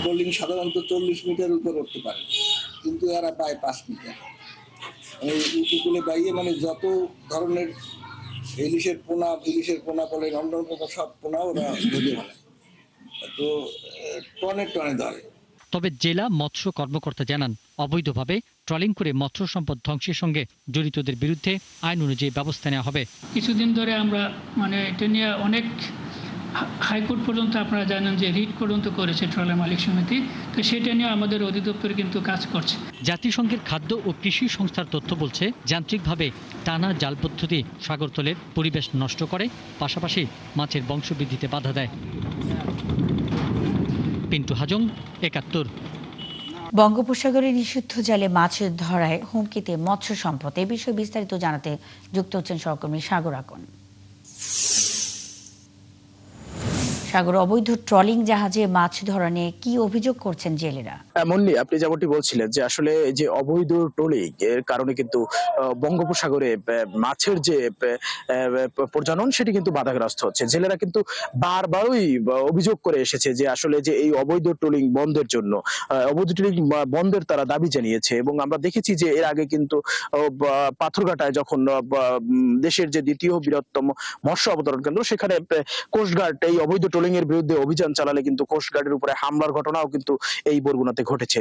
ট্রলিং সাধারণত 40 মিটার উপর উঠতে পারে, কিন্তু এরা পায় 5 মিটার। এই উপকূলে বাইয়ে মানে যত ধরনের ইলিশের পোনা বলে, অন্যান্য সব পোনা ওরা ধরে ফেলে, তো টনে ধরে। তবে জেলা মৎস্য কর্মকর্তা জানান, অবৈধভাবে ট্রলিং করে মৎস্য সম্পদ ধ্বংসের সঙ্গে জড়িতদের বিরুদ্ধে আইন অনুযায়ী ব্যবস্থা নেওয়া হবে। কিছুদিন ধরে আমরা এটা নিয়ে অনেক হাইকোর্ট পর্যন্ত আপনারা জানেন যে রিট পর্যন্ত করেছে ট্রলার মালিক সমিতি, তো সেটা নিয়ে আমাদের অধিদপ্তর কিন্তু কাজ করছে। জাতিসংঘের খাদ্য ও কৃষি সংস্থার তথ্য বলছে, যান্ত্রিকভাবে টানা জাল পদ্ধতি সাগরতলের পরিবেশ নষ্ট করে, পাশাপাশি মাছের বংশবৃদ্ধিতে বাধা দেয়। পিন্টু হাজং, ৭১। বঙ্গোপসাগরে নিষিদ্ধ জালে মাছ ধরায় হুমকিতে মৎস্য সম্পদ। এ বিষয়ে বিস্তারিত জানাতে যুক্ত হচ্ছেন সহকর্মী সাগর আকন। সাগর অবৈধ ট্রলিং জাহাজে মাছ ধরা নিয়ে কি অভিযোগ করছেন জেলেরা? মুন্নি, আপনি যেমনটি বলছিলেন যে আসলে যে অবৈধ ট্রলিং এর কারণে কিন্তু বঙ্গোপসাগরে মাছের যে প্রজনন সেটি কিন্তু বাধাগ্রস্ত হচ্ছে। জেলেরা কিন্তু বারবারই অভিযোগ করে এসেছে যে আসলে যে এই অবৈধ ট্রলিং বন্ধের জন্য অবৈধ ট্রলিং বন্ধের তারা দাবি জানিয়েছে। এবং আমরা দেখেছি যে এর আগে কিন্তু পাথরঘাটায় যখন দেশের যে দ্বিতীয় বৃহত্তম মৎস্য অবতরণ কেন্দ্র, সেখানে কোস্টগার্ড এই অবৈধ ট্রলিং এর বিরুদ্ধে অভিযান চালালে কিন্তু কোস্টগার্ডের উপরে হামলার ঘটনাও কিন্তু এই বরগুনাতে ঘটেছে।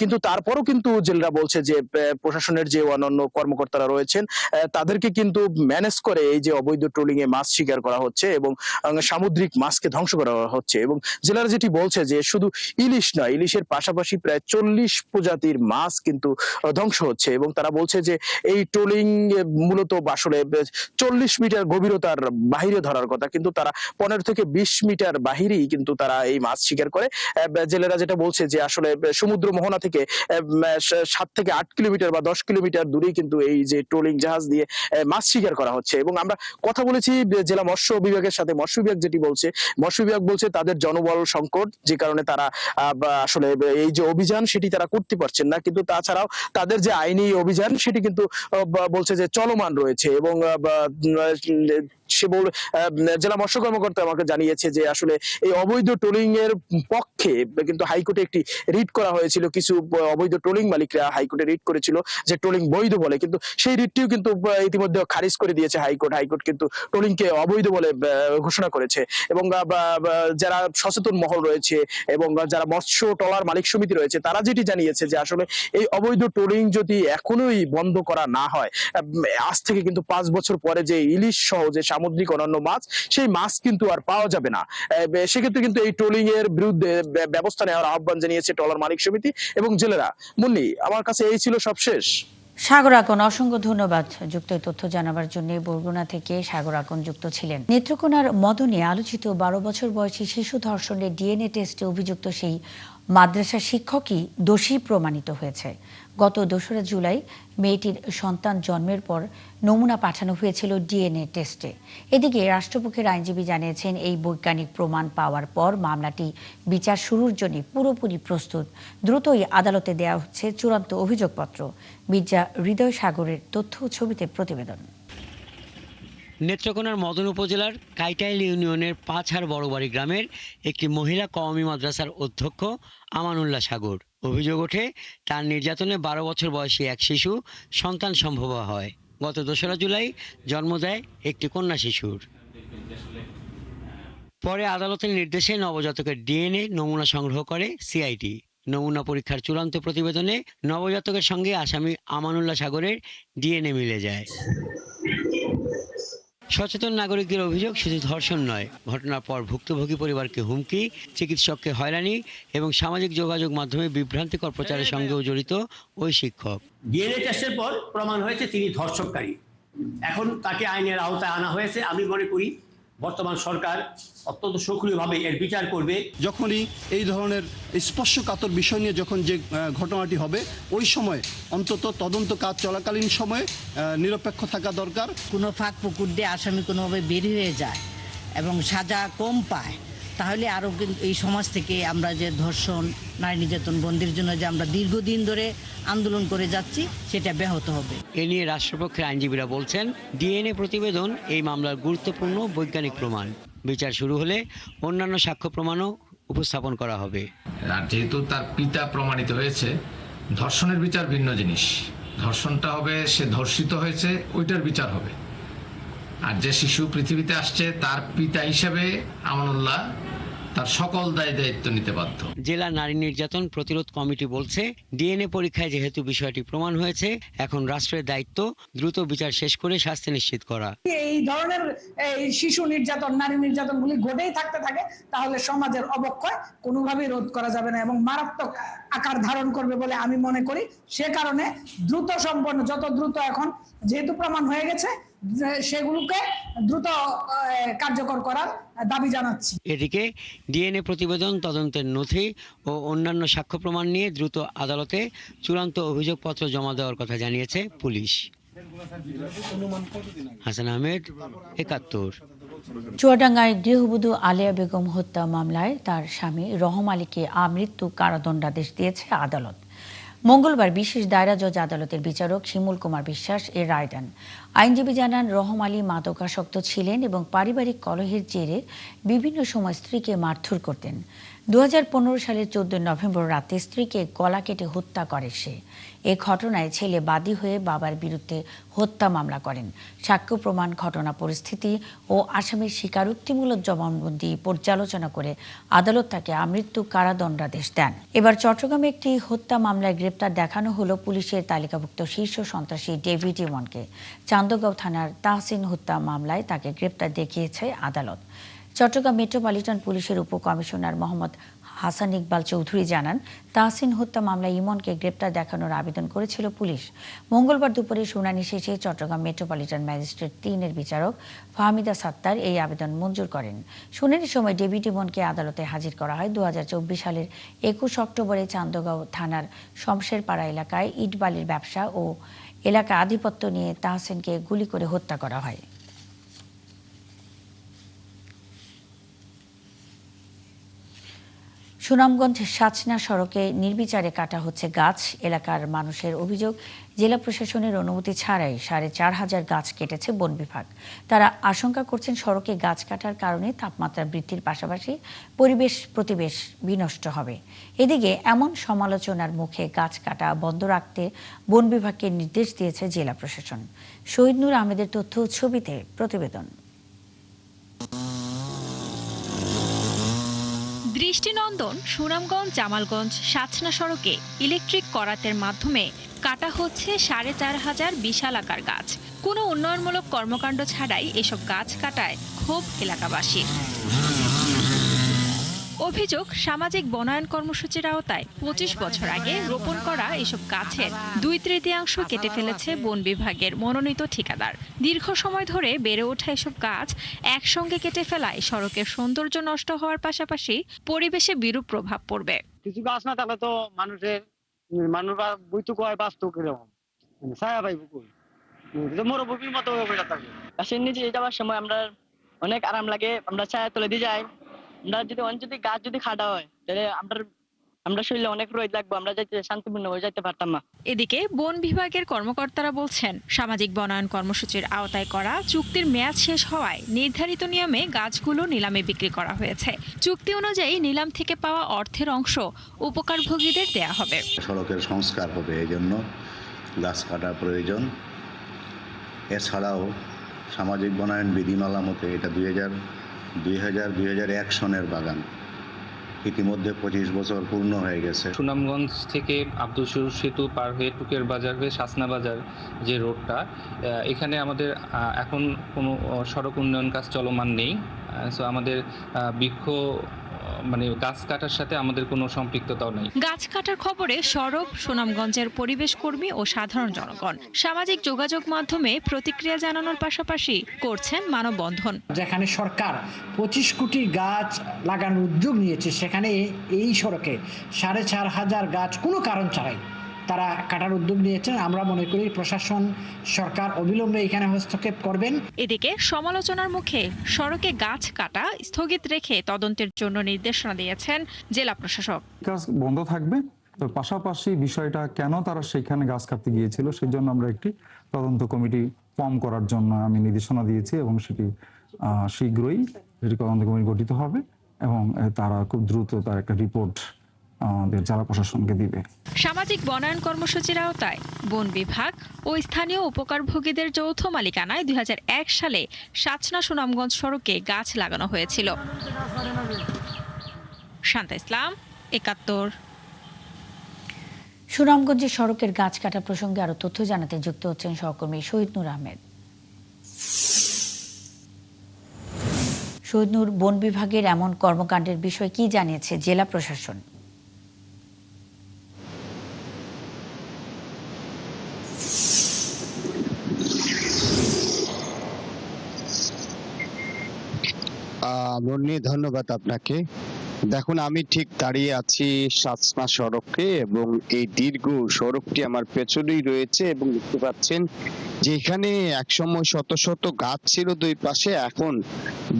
কিন্তু তারপরও কিন্তু জেলেরা বলছে যে প্রশাসনের যে অন্যান্য কর্মকর্তারা রয়েছেন তাদেরকে কিন্তু ম্যানেজ করে এই যে অবৈধ ট্রলিং এ মাছ শিকার করা হচ্ছে এবং সামুদ্রিক মাছকে ধ্বংস করা হচ্ছে। এবং জেলারা যেটি বলছে যে শুধু ইলিশ নয়, ইলিশের পাশাপাশি প্রায় 40 প্রজাতির মাছ কিন্তু ধ্বংস হচ্ছে। এবং তারা বলছে যে এই ট্রলিং মূলত আসলে 40 মিটার গভীরতার বাহিরে ধরার কথা, কিন্তু তারা 15 থেকে 20 মিটার বাহিরেই কিন্তু তারা এই মাছ শিকার করে। জেলেরা যেটা বলছে যে আসলে সমুদ্র মোহনা থেকে 7 থেকে 8 কিলোমিটার বা 10 কিলোমিটার দূরেই কিন্তু এই যে ট্রলিং জাহাজ দিয়ে মাছ শিকার করা হচ্ছে। এবং আমরা কথা বলেছি জেলা মৎস্য বিভাগের সাথে, মৎস্য বিভাগ যেটি বলছে, মৎস্য বিভাগ বলছে তাদের জনবল সংকট, যে কারণে তারা আসলে এই যে অভিযান সেটি তারা করতে পারছেন না। কিন্তু তাছাড়াও তাদের যে আইনি অভিযান সেটি কিন্তু বলছে যে চলমান রয়েছে। এবং জেলা মৎস্য কর্মকর্তা আমাকে জানিয়েছে যে আসলে এই অবৈধ ট্রলিং এর পক্ষে কিন্তু হাইকোর্টে একটি রিট করা হয়েছিল। কিছু অবৈধ ট্রলিং মালিকরা হাইকোর্টে রিট করেছিল যে ট্রলিং বৈধ বলে, কিন্তু সেই রিটটিও কিন্তু ইতিমধ্যে খারিজ করে দিয়েছে হাইকোর্ট। হাইকোর্ট কিন্তু ট্রলিংকে অবৈধ বলে ঘোষণা করেছে। এবং যারা সচেতন মহল রয়েছে এবং যারা মৎস্য ট্রলার মালিক সমিতি রয়েছে তারা যেটি জানিয়েছে যে আসলে এই অবৈধ ট্রলিং যদি এখনোই বন্ধ করা না হয়, আজ থেকে কিন্তু 5 বছর পরে যে ইলিশ সহ যে সামুদ্রিক অন্যান্য মাছ, সেই মাছ কিন্তু আর পাওয়া যাবে না। সেক্ষেত্রে কিন্তু এই ট্রলিং এর বিরুদ্ধে ব্যবস্থা নেওয়ার আহ্বান জানিয়েছে ট্রলার মালিক সমিতি এবং জেলেরা। মুন্নি, আমার কাছে এই ছিল সবশেষ। সাগর আকন, অসংখ্য ধন্যবাদ যুক্ত তথ্য জানাবার জন্য। বরগুনা থেকে সাগর আকন যুক্ত ছিলেন। নেত্রকোনার মদনে আলোচিত 12 বছর বয়সী শিশু ধর্ষণের ডিএনএ টেস্টে অভিযুক্ত সেই মাদ্রাসা শিক্ষকই দোষী প্রমাণিত হয়েছে। গত 2রা জুলাই মেয়েটির সন্তান জন্মের পর নমুনা পাঠানো হয়েছিল ডিএনএ টেস্টে। এদিকে রাষ্ট্রপক্ষের আইনজীবী জানিয়েছেন এই বৈজ্ঞানিক প্রমাণ পাওয়ার পর মামলাটি বিচার শুরুর জন্য পুরোপুরি প্রস্তুত। দ্রুতই আদালতে দেওয়া হচ্ছে চূড়ান্ত অভিযোগপত্র। মির্জা হৃদয় সাগরের তথ্য ছবিতে প্রতিবেদন। নেত্রকোনার মদন উপজেলার কাইটাইল ইউনিয়নের 5হার বড়বাড়ি গ্রামের একটি মহিলা কওমি মাদ্রাসার অধ্যক্ষ আমানুল্লাহ সাগর। অভিযোগ ওঠে তার নির্যাতনে 12 বছর বয়সী এক শিশু সন্তান সম্ভব হয়। গত 2রা জুলাই জন্ম দেয় একটি কন্যা শিশুর। পরে আদালতের নির্দেশে নবজাতকের ডিএনএ নমুনা সংগ্রহ করে সিআইডি। নমুনা পরীক্ষার চূড়ান্ত প্রতিবেদনে নবজাতকের সঙ্গে আসামি আমানুল্লাহ সাগরের ডিএনএ মিলে যায়। সচেতন নাগরিকদের অভিযোগ শুধু ধর্ষণ নয়, ঘটনার পর ভুক্তভোগী পরিবারকে হুমকি, চিকিৎসককে হয়রানি এবং সামাজিক যোগাযোগ মাধ্যমে বিভ্রান্তিকর প্রচারের সঙ্গেও জড়িত ওই শিক্ষক। ডিএনএ টেস্টের পর প্রমাণ হয়েছে তিনি ধর্ষণকারী। এখন তাকে আইনের আওতায় আনা হয়েছে। আমি মনে করি বর্তমান সরকার অত্যন্ত সক্রিয়ভাবে এর বিচার করবে। যখনই এই ধরনের স্পর্শকাতর বিষয় নিয়ে যখন যে ঘটনাটি হবে, ওই সময় অন্তত তদন্ত কাজ চলাকালীন সময়ে নিরপেক্ষ থাকা দরকার। কোনো ফাঁক পুকুর দিয়ে আসামি কোনোভাবে বের হয়ে যায় এবং সাজা কম পায়, তাহলে আরও কিন্তু এই সমাজ থেকে আমরা যে ধর্ষণ, নারী নির্যাতন বন্ধের জন্য যে আমরা দীর্ঘদিন ধরে আন্দোলন করে যাচ্ছি সেটা ব্যাহত হবে। এ নিয়ে রাষ্ট্রপক্ষের আইনজীবীরা বলছেন, ডিএনএ প্রতিবেদন এই মামলার গুরুত্বপূর্ণ বৈজ্ঞানিক প্রমাণ। বিচার শুরু হলে অন্যান্য সাক্ষ্য প্রমাণও উপস্থাপন করা হবে। আর যেহেতু তার পিতা প্রমাণিত হয়েছে, ধর্ষণের বিচার ভিন্ন জিনিস। ধর্ষণটা হবে সে ধর্ষিত হয়েছে, ওইটার বিচার হবে। আর যে শিশু পৃথিবীতে আসছে তার পিতা হিসেবে আমানুল্লাহ তার সকল দায় দায়িত্ব নিতে বাধ্য। জেলা নারী নির্যাতন প্রতিরোধ কমিটি বলছে, ডিএনএ পরীক্ষায় যেহেতু বিষয়টি প্রমাণ হয়েছে, এখন রাষ্ট্রের দায়িত্ব দ্রুত বিচার শেষ করে শাস্তি নিশ্চিত করা। এই ধরনের শিশু নির্যাতন, নারী নির্যাতনগুলি ঘটেই থাকতে থাকে, তাহলে সমাজের অবক্ষয় কোনোভাবেই রোধ করা যাবে না এবং মারাত্মক আকার ধারণ করবে বলে আমি মনে করি। সে কারণে দ্রুত সম্পন্ন, যত দ্রুত এখন যেহেতু প্রমাণ হয়ে গেছে, সেগুলোকে দ্রুত কার্যকর করার দাবি জানাচ্ছি। এদিকে ডিএনএ প্রতিবেদন, তদন্তের নথি ও অন্যান্য সাক্ষ্য প্রমাণ নিয়ে দ্রুত আদালতে চূড়ান্ত অভিযোগপত্র জমা দেওয়ার কথা জানিয়েছে পুলিশ। হাসান আহমেদ, ৭১। চুয়াডাঙ্গায় গৃহবধূ আলেয়া বেগম হত্যা মামলায় তার স্বামী রহম আলীকে আমৃত্যু কারাদণ্ডাদেশ দিয়েছে আদালত। মঙ্গলবার বিশেষ দায়রা জজ আদালতের বিচারক শিমুল কুমার বিশ্বাস এর রায় দেন। আইনজীবী জানান, রহম আলী মাদকাসক্ত ছিলেন এবং পারিবারিক কলহের জেরে বিভিন্ন সময় স্ত্রীকে মারধর করতেন। 2015 সালের 14 নভেম্বর রাতে স্ত্রীকে গলা কেটে হত্যা করে সে। এ ঘটনায় ছেলে বাদী হয়ে বাবার বিরুদ্ধে হত্যা মামলা করেন। সাক্ষ্য প্রমাণ, ঘটনা পরিস্থিতি ও আসামির স্বীকারোক্তিমূলক জবানবন্দি পর্যালোচনা করে আদালত তাকে আমৃত্যু কারাদণ্ডাদেশ দেন। এবার চট্টগ্রামে একটি হত্যা মামলায় গ্রেপ্তার দেখানো হলো পুলিশের তালিকাভুক্ত শীর্ষ সন্ত্রাসী ডেভিড ইমনকে। চান্দগাঁও থানার তাহসিন হত্যা মামলায় তাকে গ্রেপ্তার দেখিয়েছে আদালত। চট্টগ্রাম মেট্রোপলিটন পুলিশের উপকমিশনার মোহাম্মদ হাসান ইকবাল চৌধুরী জানান, তাহসিন হত্যা মামলায় ইমনকে গ্রেপ্তার দেখানোর আবেদন করেছিল পুলিশ। মঙ্গলবার দুপুরে শুনানি শেষে চট্টগ্রাম মেট্রোপলিটন ম্যাজিস্ট্রেট 3-এর বিচারক ফাহমিদা সাত্তার এই আবেদন মঞ্জুর করেন। শুনানির সময় ডেভিড ইমনকে আদালতে হাজির করা হয়। 2024 সালের 21 অক্টোবরে চান্দগাঁও থানার শমশেরপাড়া এলাকায় ইটবালির ব্যবসা ও এলাকা আধিপত্য নিয়ে তাহসিনকে গুলি করে হত্যা করা হয়। সুনামগঞ্জ সাচনা সড়কে নির্বিচারে কাটা হচ্ছে গাছ। এলাকার মানুষের অভিযোগ, জেলা প্রশাসনের অনুমতি ছাড়াই 4,500 গাছ কেটেছে বন বিভাগ। তারা আশঙ্কা করছেন সড়কে গাছ কাটার কারণে তাপমাত্রা বৃদ্ধির পাশাপাশি পরিবেশ বিনষ্ট হবে। এদিকে এমন সমালোচনার মুখে গাছ কাটা বন্ধ রাখতে বন বিভাগকে নির্দেশ দিয়েছে জেলা প্রশাসন। শহীদ নূর আহমেদের তথ্য ছবিতে প্রতিবেদন। দৃষ্টিনন্দন সুনামগঞ্জ জামালগঞ্জ সাচনা সড়কে ইলেকট্রিক করাতের মাধ্যমে কাটা হচ্ছে 4,500 বিশাল আকার গাছ। কোনো উন্নয়নমূলক কর্মকাণ্ড ছাড়াই এসব গাছ কাটায় ক্ষোভ এলাকাবাসীর। অভিযোগ, সামাজিক বনায়ন কর্মসূচির আওতায় 25 বছর আগে রোপণ করা এসব গাছের 2/3 কেটে ফেলেছে বন বিভাগের মনোনীত ঠিকাদার। দীর্ঘ সময় ধরে বেড়ে ওঠা এসব গাছ একসঙ্গে কেটে ফেলায় সড়কের সৌন্দর্য নষ্ট হওয়ার পাশাপাশি পরিবেশে বিরূপ প্রভাব পড়বে। কিছু গাছ না থাকলে তো মানুষ বইতো কয় বাস্তব কিরকম ছায়া পাইব কই, মরুভূমির মতো হয়ে থাকে। গাছের নিচে যাওয়ার সময় আমরা অনেক আরাম লাগে, আমরা ছায়া তুলে দিয়ে যাই। আমরা যদি গাছ যদি খাটা হয় তাহলে আমরা শরীরে অনেক রোদ লাগবে, আমরা যাইতে শান্তিপূর্ণভাবে যাইতে পারতাম না। এদিকে বন বিভাগের কর্মকর্তারা বলছেন, সামাজিক বনায়ন কর্মসূচির আওতায় করা চুক্তির মেয়াদ শেষ হওয়ায় নির্ধারিত নিয়মে গাছগুলো নিলামে বিক্রি করা হয়েছে। চুক্তি অনুযায়ী নিলাম থেকে পাওয়া অর্থের অংশ উপকারভোগীদের দেয়া হবে। সড়কের সংস্কার হবে, এই জন্য গাছ কাটা প্রয়োজন। এছাড়াও সামাজিক বনায়ন বিধিমালা মতে এটা 2001 সনের বাগান, ইতিমধ্যে 25 বছর পূর্ণ হয়ে গেছে। সুনামগঞ্জ থেকে আব্দুল শুরুর সেতু পার হয়ে টুকের বাজার হয়ে সাচনা বাজার যে রোডটা, এখানে আমাদের এখন কোনো সড়ক উন্নয়ন কাজ চলমান নেই। সো আমাদের গাছ কাটার সাথে আমাদের কোনো সম্পৃক্ততাও নেই। গাছ কাটার খবরে সরব সুনামগঞ্জের পরিবেশ কর্মী ও সাধারণ জনগণ। সামাজিক যোগাযোগ মাধ্যমে প্রতিক্রিয়া জানানোর পাশাপাশি করছেন মানববন্ধন। যেখানে সরকার 25 কোটি গাছ লাগানোর উদ্যোগ নিয়েছে, সেখানে এই সড়কে 4,500 গাছ কোনো কারণ ছাড়াই তারা কাটার উদ্যোগ নিয়েছেন। আমরা মনে করি প্রশাসন, সরকার অবিলম্বে এখানে হস্তক্ষেপ করবেন। এদিকে সমালোচনার মুখে সড়কে গাছ কাটা স্থগিত রেখে তদন্তের জন্য নির্দেশনা দিয়েছেন জেলা প্রশাসক। গাছ বন্ধ থাকবে, তো পাশাপাশি বিষয়টা কেন তারা সেখানে গাছ কাটতে গিয়েছিল সেই জন্য আমরা একটি তদন্ত কমিটি ফর্ম করার জন্য আমি নির্দেশনা দিয়েছি এবং সেটি শীঘ্রই তদন্ত কমিটি গঠিত হবে এবং তারা খুব দ্রুত তার একটা রিপোর্ট আমাদের জেলা প্রশাসনকে দিবে। সামাজিক বনায়ন কর্মসূচির আওতায় বন বিভাগ ও স্থানীয় উপকারভোগীদের যৌথ মালিকানায় 2001 সালে সাচনা সুনামগঞ্জ সড়কে গাছ লাগানো হয়েছিল। শান্তা ইসলাম, 71। সুনামগঞ্জের সড়কের গাছ কাটা প্রসঙ্গে আরো তথ্য জানাতে যুক্ত হচ্ছেন সহকর্মী শহীদ নূর আহমেদ। শহীদ নূর, বন বিভাগের এমন কর্মকাণ্ডের বিষয়ে কি জানিয়েছে জেলা প্রশাসন? ধন্যবাদ আপনাকে। দেখুন, আমি ঠিক দাঁড়িয়ে আছি সাচনা সড়কে এবং এই দীর্ঘ সড়কটি আমার পেছনেই রয়েছে এবং দেখতে পাচ্ছেন যেখানে একসময় শত শত গাছ ছিল দুই পাশে, এখন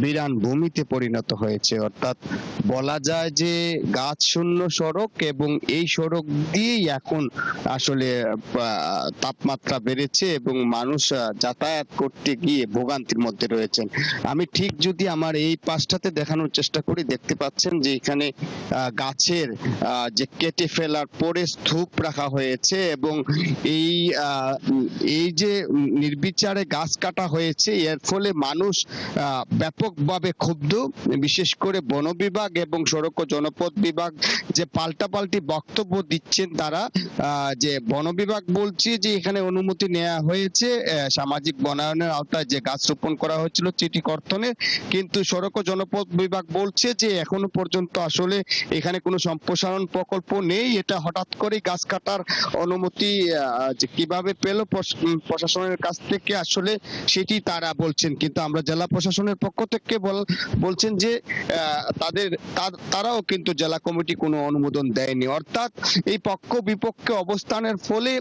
বিরান ভূমিতে পরিণত হয়েছে। অর্থাৎ বলা যায় যে গাছ শূন্য সড়ক, এবং এই সড়ক দিয়েই এখন আসলে তাপমাত্রা বেড়েছে এবং মানুষ যাতায়াত করতে গিয়ে ভোগান্তির মধ্যে রয়েছেন। আমি ঠিক যদি আমার এই পাশটাতে দেখানোর চেষ্টা করি, দেখতে পাচ্ছেন যে এখানে গাছের যে কেটে ফেলার পরে স্তূপ রাখা হয়েছে, এবং এই যে নির্বিচারে গাছ কাটা হয়েছে, এর ফলে মানুষ ব্যাপকভাবে ক্ষুব্ধ। বিশেষ করে বন বিভাগ এবং সড়ক ও জনপথ বিভাগ যে পাল্টাপাল্টি বক্তব্য দিচ্ছেন, তারা যে বন বিভাগ বলছে যে এখানে অনুমতি নেওয়া হয়েছে সামাজিক বনায়নের আওতায় যে গাছ রোপণ করা হয়েছিল চিঠি কর্তনের, কিন্তু সড়ক ও জনপথ বিভাগ বলছে যে এখনো পর্যন্ত আসলে এখানে কোনো সম্প্রসারণ প্রকল্প নেই। এটা হঠাৎ করে গাছ কাটার অনুমতি যে কিভাবে পেল প্রশাসনের কাছ থেকে, আসলে সেটি তারা বলছেন। কিন্তু আমরা জেলা প্রশাসনের পক্ষ থেকে বলছেন যে তারাও কিন্তু জেলা কমিটি কোনো অনুমোদন দেয়নি। অর্থাৎ এই পক্ষ বিপক্ষে অবস্থানের ফলে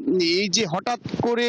এই যে হঠাৎ করে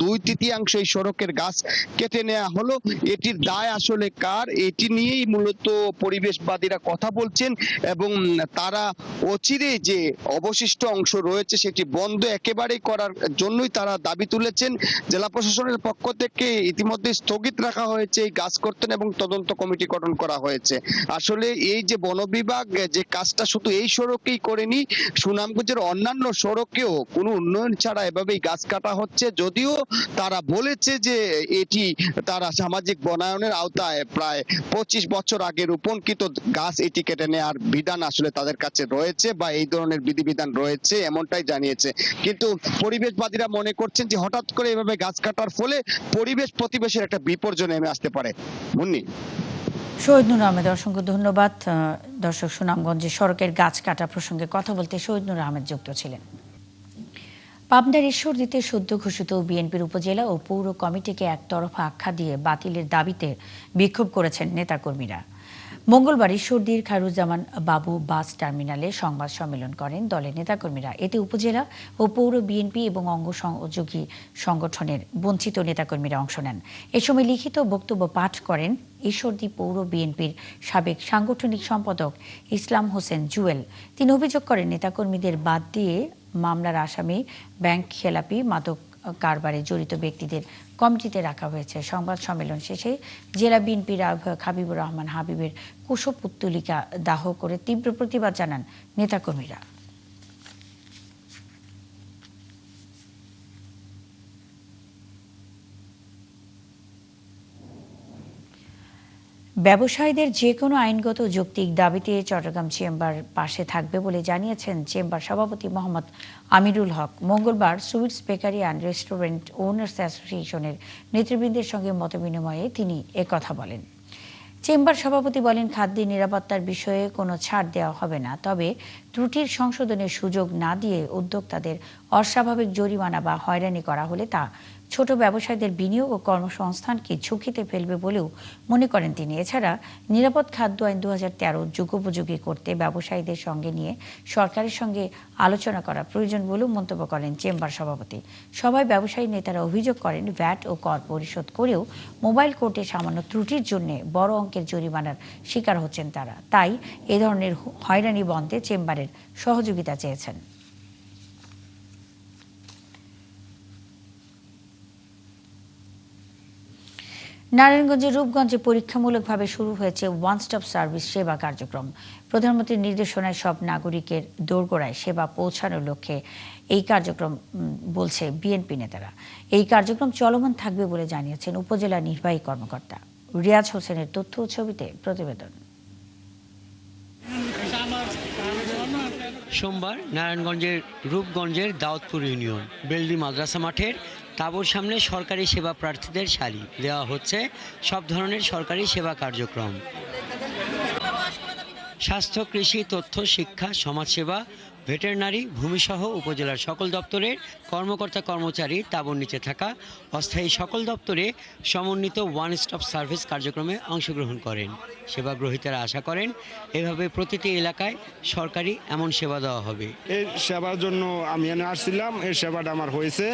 2/3 এই সড়কের গাছ কেটে নেওয়া হলো, এটির দায় আসলে কার, এটি নিয়েই মূলত পরিবেশবাদীরা কথা বলছেন। এবং তারা অচিরে যে অবশিষ্ট অংশ রয়েছে সেটি বন্ধ একেবারেই করার জন্যই তারা দাবি তুলেছেন। জেলা প্রশাসনের পক্ষ থেকে ইতিমধ্যে স্থগিত রাখা হয়েছে এই গাছ কর্তন, এবং তদন্ত কমিটি গঠন করা হয়েছে। আসলে এই যে বন বিভাগ যে কাজটা শুধু এই সড়কেই করেনি, সুনামগঞ্জের অন্যান্য সড়কেও কোনো উন্নয়ন ছাড়া এভাবেই গাছ কাটা হচ্ছে। যদিও তারা বলেছে যে এটি তারা সামাজিক বনায়নের আওতায় প্রায় 25 বছর আগে রোপণকৃত গাছ, এটি কেটে নেওয়ার বিধান আসলে তাদের কাছে রয়েছে বা এই ধরনের বিধিবিধান রয়েছে, এমনটাই জানিয়েছে। কিন্তু পরিবেশবাদীরা মনে করছেন যে হঠাৎ করে এভাবে গাছ কাটার ফলে পরিবেশ প্রতিবেশের একটা বিপর্যয় নেমে আসতে পারে। মুন্নি। শহীদ নূর আহমেদ, অসংখ্য ধন্যবাদ। দর্শক, সুনামগঞ্জে সড়কের গাছ কাটা প্রসঙ্গে কথা বলতে শহীদ নূর আহমেদ যুক্ত ছিলেন। পাবনার ঈশ্বরদীতে সদ্য ঘোষিত বিএনপির উপজেলা ও পৌর কমিটিকে একতরফা আখ্যা দিয়ে বাতিলের দাবিতে বিক্ষোভ করেছেন নেতাকর্মীরা। মঙ্গলবার ঈশ্বরদীর খায়রুজ্জামান বাবু বাস টার্মিনালে সংবাদ সম্মেলন করেন দলের নেতাকর্মীরা। এতে উপজেলা ও পৌর বিএনপি এবং অঙ্গ সহযোগী সংগঠনের বঞ্চিত নেতাকর্মীরা অংশ নেন। এ সময় লিখিত বক্তব্য পাঠ করেন ঈশ্বরদী পৌর বিএনপির সাবেক সাংগঠনিক সম্পাদক ইসলাম হোসেন জুয়েল। তিনি অভিযোগ করেন নেতাকর্মীদের বাদ দিয়ে মামলার আসামি, ব্যাংক খেলাপি, মাদক কারবারে জড়িত ব্যক্তিদের কমিটিতে রাখা হয়েছে। সংবাদ সম্মেলন শেষে জেলা বিএনপির আহ্বায়ক হাবিবুর রহমান হাবিবের কুশপুত্তলিকা দাহ করে তীব্র প্রতিবাদ জানান নেতাকর্মীরা। ব্যবসায়ীদের যে কোনো আইনগত যৌক্তিক দাবিতে চট্টগ্রাম চেম্বার পাশে থাকবে বলে জানিয়েছেন চেম্বার সভাপতি মোহাম্মদ আমিরুল হক। মঙ্গলবার sweets bakery and restaurant owners অ্যাসোসিয়েশনের নেতৃবৃন্দের সঙ্গে মতবিনিময়ে তিনি একথা বলেন। চেম্বার সভাপতি বলেন, খাদ্যের নিরাপত্তার বিষয়ে কোনো ছাড় দেওয়া হবে না, তবে ত্রুটির সংশোধনের সুযোগ না দিয়ে উদ্যোক্তাদের অস্বাভাবিক জরিমানা বা হয়রানি করা হলে তা ছোট ব্যবসায়ীদের বিনিয়োগ ও কর্মসংস্থানকে ঝুঁকিতে ফেলবে বলেও মনে করেন তিনি। এছাড়া নিরাপদ খাদ্য আইন 2013 যুগোপযোগী করতে ব্যবসায়ীদের সঙ্গে নিয়ে সরকারের সঙ্গে আলোচনা করা প্রয়োজন বলেও মন্তব্য করেন চেম্বার সভাপতি। সভায় ব্যবসায়ী নেতারা অভিযোগ করেন, ভ্যাট ও কর পরিশোধ করেও মোবাইল কোর্টে সামান্য ত্রুটির জন্য বড় অঙ্কের জরিমানার শিকার হচ্ছেন তারা। তাই এ ধরনের হয়রানি বন্ধে চেম্বারের সহযোগিতা চেয়েছেন। নারায়ণগঞ্জের রূপগঞ্জে পরীক্ষামূলকভাবে শুরু হয়েছে ওয়ান স্টপ সার্ভিস সেবা কার্যক্রম। প্রধানমন্ত্রীর নির্দেশনায় সব নাগরিকের দোরগোড়ায় সেবা পৌঁছানোর লক্ষ্যে এই কার্যক্রম বলছে বিএনপি নেতারা। এই কার্যক্রম চলমান থাকবে বলে জানিয়েছেন উপজেলা নির্বাহী কর্মকর্তা। রিয়াজ হোসেনের তথ্য ও ছবিতে প্রতিবেদন। সোমবার নারায়ণগঞ্জের রূপগঞ্জের দাউদপুর ইউনিয়ন বেলডি মাদ্রাসা মাঠের তাঁবুর সামনে সরকারি সেবা প্রার্থীদের সারি দেওয়া হচ্ছে সব ধরনের সরকারি সেবা কার্যক্রম। স্বাস্থ্য, কৃষি, তথ্য, শিক্ষা, সমাজসেবা ভেটেরিনারি, ভূমিসহ উপজেলার সকল দপ্তরের কর্মকর্তা কর্মচারী তাঁবুর নিচে থাকা অস্থায়ী সকল দপ্তরে সমন্বিত ওয়ান স্টপ সার্ভিস কার্যক্রমে অংশগ্রহণ করেন। সেবাগ্রহীতারা আশা করেন এভাবে প্রতিটি এলাকায় সরকারি এমন সেবা দেওয়া হবে। এই সেবার জন্য আমি এনে আসছিলাম, এই সেবাটা আমার হয়েছে।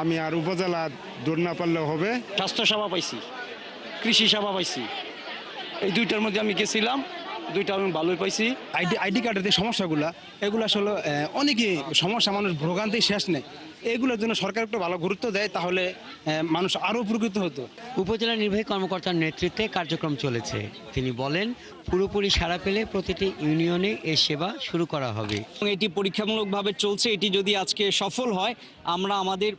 আমি আর উপজেলা দূর না পারলেও হবে। স্বাস্থ্য সেবা পাইছি, কৃষি সেবা পাইছি, এই দুইটার মধ্যে আমি গেছিলাম, দুইটা আমি ভালোই পাইছি। আইডি কার্ডের যে সমস্যাগুলো, এগুলো আসলে অনেকে সমস্যা, মানুষ ভোগান্তি শেষ নেই। এগুলোর জন্য সরকার একটু ভালো গুরুত্ব দেয়, তাহলে মানুষ আরও উপকৃত হতো। উপজেলা নির্বাহী কর্মকর্তার নেতৃত্বে কার্যক্রম চলেছে। তিনি বলেন, পুরোপুরি সাড়া পেলে প্রতিটি ইউনিয়নে এই সেবা শুরু করা হবে। এটি পরীক্ষামূলকভাবে চলছে। এটি যদি আজকে সফল হয়, আমরা আমাদের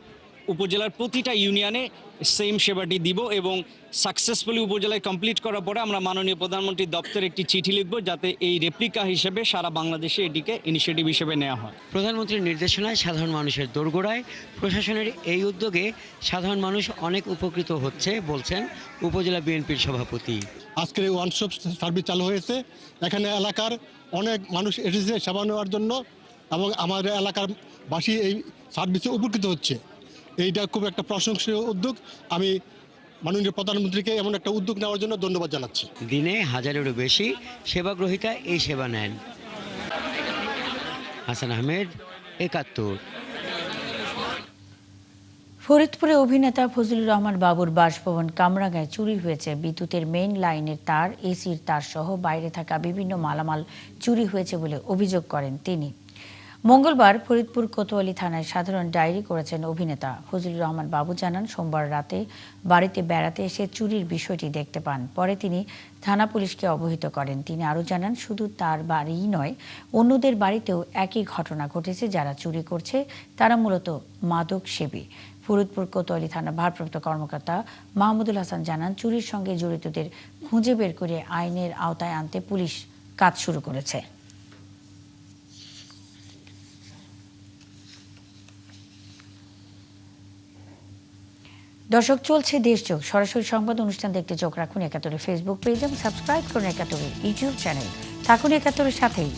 উপজেলার প্রতিটা ইউনিয়নে সেম সেবাটি দিব এবং সাকসেসফুলি উপজেলায় কমপ্লিট করার পরে আমরা মাননীয় প্রধানমন্ত্রীর দপ্তরে একটি চিঠি লিখব, যাতে এই রেপ্লিকা হিসেবে সারা বাংলাদেশে এটিকে ইনিশিয়েটিভ হিসেবে নেওয়া হয়। প্রধানমন্ত্রীর নির্দেশনায় সাধারণ মানুষের দোরগোড়ায় প্রশাসনের এই উদ্যোগে সাধারণ মানুষ অনেক উপকৃত হচ্ছে বলছেন উপজেলা বিএনপির সভাপতি। আজকের এই ওয়ান স্টপ সার্ভিস চালু হয়েছে, এখানে এলাকার অনেক মানুষ এসেছে সেবা নেওয়ার জন্য এবং আমাদের এলাকার বাসী এই সার্ভিসে উপকৃত হচ্ছে। এইটা খুব একটা প্রশংসনীয় উদ্যোগ। আমি মাননীয় প্রধানমন্ত্রীকে এমন একটা উদ্যোগ নেওয়ার জন্য ধন্যবাদ জানাচ্ছি। দিনে হাজারেরও বেশি সেবাগ্রহীতা এই সেবা নেন। হাসান আহমেদ, ৭১। ফরিদপুরে অভিনেতা ফজলুর রহমান বাবুর বাসভবন কামরাঙ্গায় চুরি হয়েছে। বিদ্যুতের মেইন লাইনের তার, এসির তার সহ বাইরে থাকা বিভিন্ন মালামাল চুরি হয়েছে বলে অভিযোগ করেন তিনি। মঙ্গলবার ফরিদপুর কোতোয়ালি থানায় সাধারণ ডায়েরি করেছেন অভিনেতা। ফজলুর রহমান বাবু জানান, সোমবার রাতে বাড়িতে বেড়াতে এসে চুরির বিষয়টি দেখতে পান। পরে তিনি থানা পুলিশকে অবহিত করেন। তিনি আরও জানান, শুধু তার বাড়িই নয়, অন্যদের বাড়িতেও একই ঘটনা ঘটেছে। যারা চুরি করছে তারা মূলত মাদক সেবী। ফরিদপুর কোতোয়ালি থানার ভারপ্রাপ্ত কর্মকর্তা মাহমুদুল হাসান জানান, চুরির সঙ্গে জড়িতদের খুঁজে বের করে আইনের আওতায় আনতে পুলিশ কাজ শুরু করেছে। দর্শক, চলছে দেশযোগ। সরাসরি সংবাদ অনুষ্ঠান দেখতে চোখ রাখুন ৭১ ফেসবুক পেজ এবং সাবস্ক্রাইব করুন ৭১ ইউটিউব চ্যানেল। থাকুন ৭১ সাথেই।